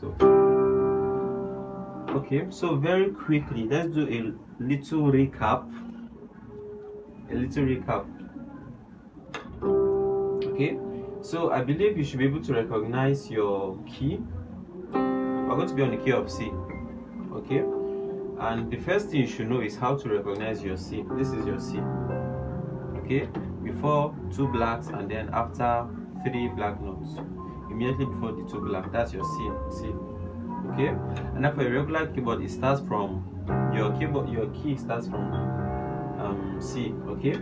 So okay, so very quickly, let's do a little recap. Okay, so I believe you should be able to recognize your key. We're going to be on the key of C. Okay, and the first thing you should know is how to recognize your C. This is your C. Okay, before two blacks and then after three black notes. Immediately before the two black, that's your C. Okay, and now for a regular keyboard, it starts from your key starts from C. Okay,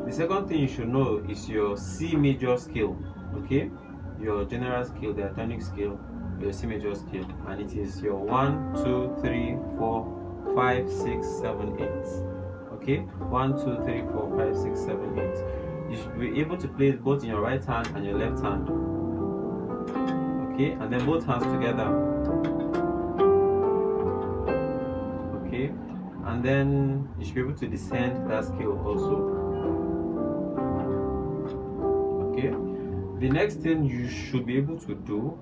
the second thing you should know is your C major scale. Okay, your general scale, the tonic scale, your C major scale, and it is your 1, 2, 3, 4, 5, 6, 7, 8. Okay, 1, 2, 3, 4, 5, 6, 7, 8. You should be able to play it both in your right hand and your left hand. Okay, and then both hands together. Okay, and then you should be able to descend that scale also. Okay, the next thing you should be able to do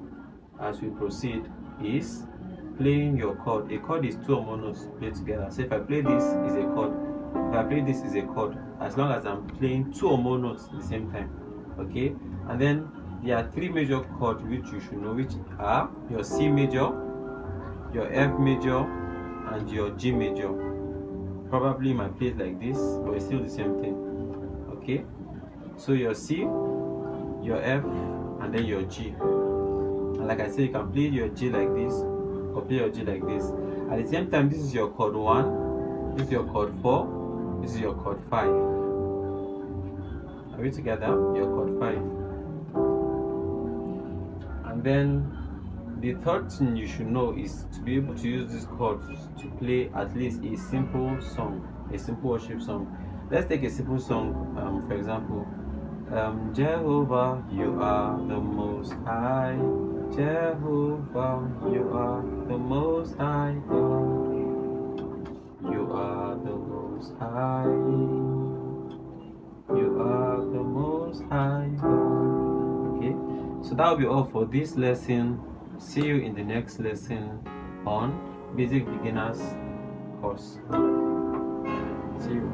as we proceed is playing your chord. A chord is two or more notes played together. So if I play this is a chord, if I play this is a chord, as long as I'm playing two or more notes at the same time. Okay, and then there are three major chords which you should know, which are your C major, your F major, and your G major. Probably you might play it like this, but it's still the same thing. Okay, so your C, your F, and then your G. And like I said, you can play your G like this or play your G like this. At the same time, this is your chord 1, this is your chord 4, this is your chord 5. Are we together? Your chord 5. And then the third thing you should know is to be able to use these chords to play at least a simple song, a simple worship song. Let's take a simple song, for example, Jehovah, you are the most high. Jehovah, you are the most high God. You are the most high. You are the most high God. Okay, so that will be all for this lesson. See you in the next lesson on Basic Beginners course. See you.